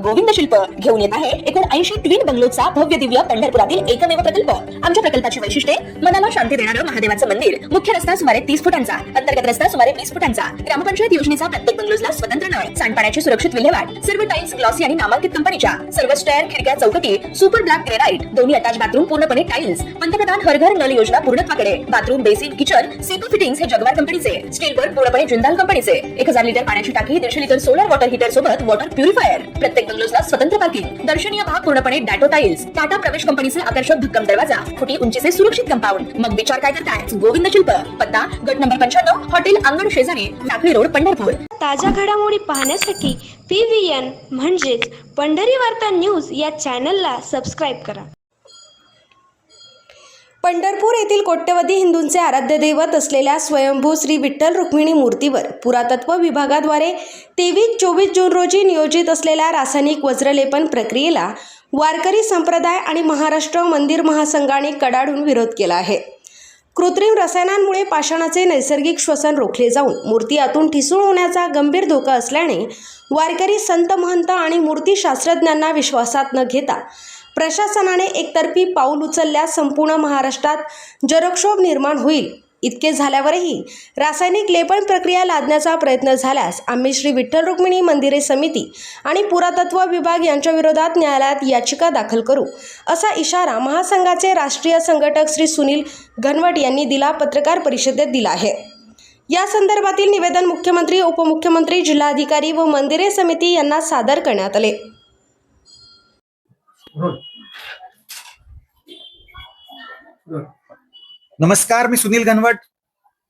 गोविंद शिल्प घेऊन येत आहे एकूण 80 ट्विन बंगलोचा भव्य दिव्य पंढरपुरातील एकमेव प्रकल्प। आमच्या प्रकल्पाची वैशिष्ट्ये मनाला शांती देणारं महादेवाचं मंदिर, मुख्य रस्ता सुमारे 30 फुटांचा, अंतर्गत रस्ता सुमारे 20 फुटांचा, ग्रामपंचायत योजनेचा प्रत्येक बंगलोजला स्वतंत्र नळ, सांडपाण्याची सुरक्षित विल्हेवाट, सर्व टाइल्स ग्लॉसी आणि नामांकित कंपनीच्या, सर्व स्टेअर, खिडक्या, चौकटी सुपर ब्लॅक ग्रेनाइट, दोन्ही अटॅच बाथरूम पूर्णपणे टाइल्स, पंतप्रधान हर घर नल योजना पूर्णत्वाकडे, bathroom, basin, kitchen, CP fittings हे जगवार कंपनीचे, स्टील वर्क पूर्णपणे जिंदाल कंपनीचे, 1000 लिटर पाण्याची टाकी, 150 लिटर सोलर वॉटर हीटर सोबत वॉटर प्युरिफायर, प्रत्येक बंगलोजला स्वतंत्र पार्किंग, दर्शनीय भाग पूर्णपणे डॅटो टाइल्स, टाटा प्रवेश कंपनीचे आकर्षक भक्कम दरवाजा, फुटी उंचीचे सुरक्षित कंपाऊंड। मग विचार काय करताय? गोविंद शिल्प, पत्ता गट नंबर 95, हॉटेल अंगण शेजारी, टाकळी रोड, पंढरपूर। ताज्या घडामोडी पाहण्यासाठी PVN म्हणजेच पंढरी वार्ता न्यूज या चॅनलला सबस्क्राईब करा। पंढरपूर येथील कोट्यवधी हिंदूंचे आराध्य दैवत असलेल्या स्वयंभू श्री विठ्ठल रुक्मिणी मूर्तीवर पुरातत्व विभागाद्वारे 23-24 जून रोजी नियोजित असलेल्या रासायनिक वज्रलेपन प्रक्रियेला वारकरी संप्रदाय आणि महाराष्ट्र मंदिर महासंघाने कडाडून विरोध केला आहे। कृत्रिम रसायनांमुळे पाषाणाचे नैसर्गिक श्वसन रोखले जाऊन मूर्ती आतून ठिसूळ होण्याचा गंभीर धोका असल्याने वारकरी, संत महंत आणि मूर्तीशास्त्रज्ञांना विश्वासात न घेता प्रशासनाने एकतर्फी पाऊल उचलल्यास संपूर्ण महाराष्ट्रात जरक्षोभ निर्माण होईल। इतके झाल्यावरही रासायनिक लेपन प्रक्रिया लादण्याचा प्रयत्न झाल्यास आम्ही श्री विठ्ठल रुक्मिणी मंदिरे समिती आणि पुरातत्व विभाग यांच्या विरोधात न्यायालयात याचिका दाखल करू, असा इशारा महासंघाचे राष्ट्रीय संघटक श्री सुनील घनवट यांनी दिला पत्रकार परिषदेत दिला आहे। या संदर्भातील निवेदन मुख्यमंत्री, उपमुख्यमंत्री, जिल्हाधिकारी व मंदिरे समिती यांना सादर करण्यात आले। नमस्कार, मी सुनील घनवट,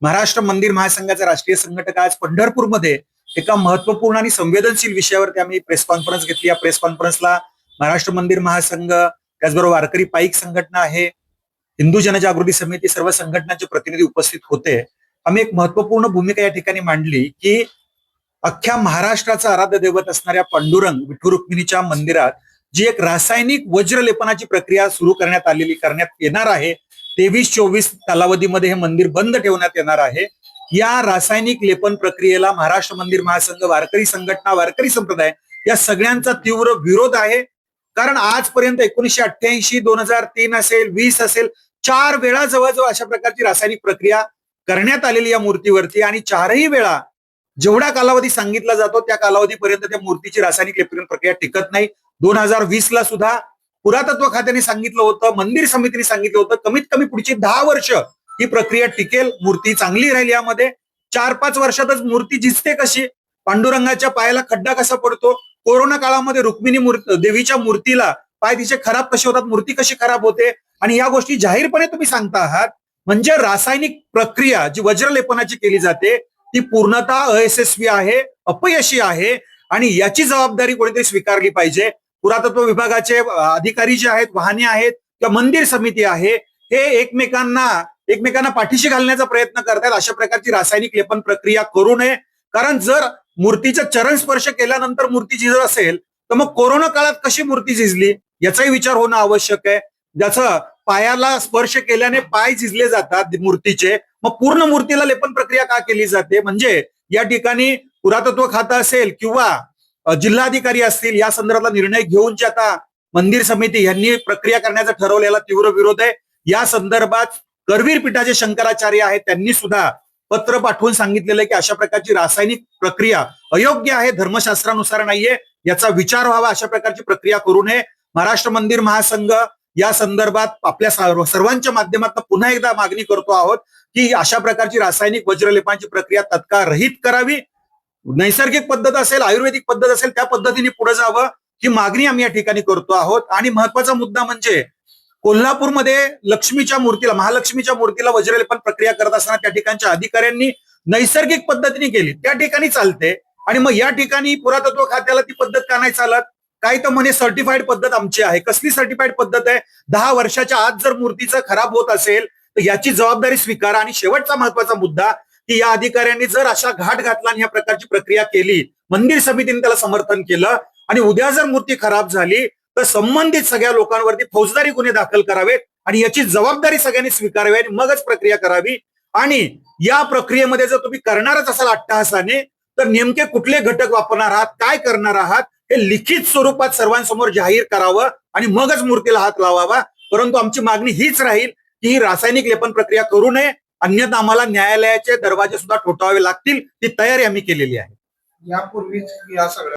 महाराष्ट्र मंदिर महासंघाचा राष्ट्रीय संघटक। आज पंढरपूरमध्ये एका महत्वपूर्ण आणि संवेदनशील विषयावरती आम्ही प्रेस कॉन्फरन्स घेतली। या प्रेस कॉन्फरन्सला महाराष्ट्र मंदिर महासंघ, त्याचबरोबर वारकरी पाईक संघटना आहे, हिंदू जनजागृती समिती, सर्व संघटनांचे प्रतिनिधी उपस्थित होते। आम्ही एक महत्वपूर्ण भूमिका या ठिकाणी मांडली की अख्ख्या महाराष्ट्राचं आराध्य दैवत असणाऱ्या पांडुरंग विठू रुक्मिणीच्या मंदिरात जी एक रासायनिक वज्रलेपनाची प्रक्रिया सुरू करण्यात येणार आहे, 23-24 कालावधीमध्ये हे मंदिर बंद ठेवण्यात येणार आहे। या रासायनिक लेपन प्रक्रियेला महाराष्ट्र मंदिर महासंघ, वारकरी संघटना, वारकरी संप्रदाय या सगळ्यांचा तीव्र विरोध आहे। कारण आजपर्यंत 1988, 2003 असेल, 20 असेल, 4 वेळा जवळजवळ अशा प्रकारची रासायनिक प्रक्रिया करण्यात आलेली या मूर्तीवरती आणि 4ही वेळा जेवढा कालावधी सांगितला जातो त्या कालावधीपर्यंत त्या मूर्तीची रासायनिक लेपन प्रक्रिया टिकत नाही। 2020 ला सुद्धा पुरातत्व खात्याने सांगितलं होतं, मंदिर समितीने सांगितलं होतं, कमीत कमी पुढची 10 वर्ष ही प्रक्रिया टिकेल, मूर्ती चांगली राहील। यामध्ये 4-5 वर्षातच मूर्ती झिजते कशी, पांडुरंगाच्या पायाला खड्डा कसा पडतो, कोरोना काळामध्ये रुक्मिणी देवीच्या मूर्तीला पाय तिचे खराब कसे होतात, मूर्ती कशी खराब होते, आणि या गोष्टी जाहीरपणे तुम्ही सांगता आहात। म्हणजे रासायनिक प्रक्रिया जी वज्रलेपनाची केली जाते ती पूर्णतः अयशस्वी आहे, अपयशी आहे आणि याची जबाबदारी कोणीतरी स्वीकारली पाहिजे। पुरातत्व विभागाचे अधिकारी जे आहेत, वाहने आहेत किंवा मंदिर समिती आहे, हे एकमेकांना पाठीशी घालण्याचा प्रयत्न करतात। अशा प्रकारची रासायनिक लेपन प्रक्रिया करू नये, कारण जर मूर्तीचा चरण स्पर्श केल्यानंतर मूर्ती झिजत असेल तर मग कोरोना काळात कशी मूर्ती झिजली याचाही विचार होणं आवश्यक आहे। ज्याचं पायाला स्पर्श केल्याने पाय झिजले जातात मूर्तीचे, मग पूर्ण मूर्तीला लेपन प्रक्रिया का केली जाते? म्हणजे या ठिकाणी पुरातत्व खातं असेल किंवा जिल्हाधिकारी असतील, या संदर्भातला निर्णय घेऊन जे आता मंदिर समिती यांनी प्रक्रिया करण्याचा ठरवलेला तीव्र विरोध आहे। या संदर्भात करवीर पीठाचे शंकराचार्य आहेत, त्यांनी सुद्धा पत्र पाठवून सांगितलेलं आहे की अशा प्रकारची रासायनिक प्रक्रिया अयोग्य आहे, धर्मशास्त्रानुसार नाहीये, याचा विचार व्हावा, अशा प्रकारची प्रक्रिया करू नये। महाराष्ट्र मंदिर महासंघ या संदर्भात आपल्या सर्वांच्या माध्यमातून पुन्हा एकदा मागणी करतो आहोत की अशा प्रकारची रासायनिक वज्रलेपनाची प्रक्रिया तत्काळ रहित करावी। नैसर्गिक पद्धत असेल, आयुर्वेदिक पद्धत असेल, त्या पद्धतीने पुढे जावं, ही मागणी आम्ही या ठिकाणी करतो आहोत। आणि महत्वाचा मुद्दा म्हणजे कोल्हापूरमध्ये लक्ष्मीच्या मूर्तीला, महालक्ष्मीच्या मूर्तीला वज्रलेपन प्रक्रिया करत असताना त्या ठिकाणच्या अधिकाऱ्यांनी नैसर्गिक पद्धतीने केली, त्या ठिकाणी चालते, आणि मग या ठिकाणी पुरातत्व खात्याला ती पद्धत का नाही चालत? काही तर म्हणे सर्टिफाईड पद्धत आमची आहे। कसली सर्टिफाईड पद्धत आहे? 10 वर्षाच्या आत जर मूर्तीचं खराब होत असेल तर याची जबाबदारी स्वीकारा। आणि शेवटचा महत्वाचा मुद्दा की या अधिकाऱ्यांनी जर अशा घाट घातला आणि या प्रकारची प्रक्रिया केली, मंदिर समितीने त्याला समर्थन केलं आणि उद्या जर मूर्ती खराब झाली तर संबंधित सगळ्या लोकांवरती फौजदारी गुन्हे दाखल करावेत आणि याची जबाबदारी सगळ्यांनी स्वीकारावी आणि मगच प्रक्रिया करावी। आणि या प्रक्रियेमध्ये जर तुम्ही करणारच असाल अट्टहासाने तर नेमके कुठले घटक वापरणार आहात, काय करणार आहात, हे लिखित स्वरूपात सर्वांसमोर जाहीर करावं आणि मगच मूर्तीला हात लावावा. परंतु आमची मागणी हीच राहील की ही रासायनिक लेपन प्रक्रिया करू नये, अन्यथा आम्हाला न्यायालयाचे दरवाजे सुद्धा ठोठावे लागतील. ती तयारी आम्ही केलेली आहे. यापूर्वीच या सगळ्या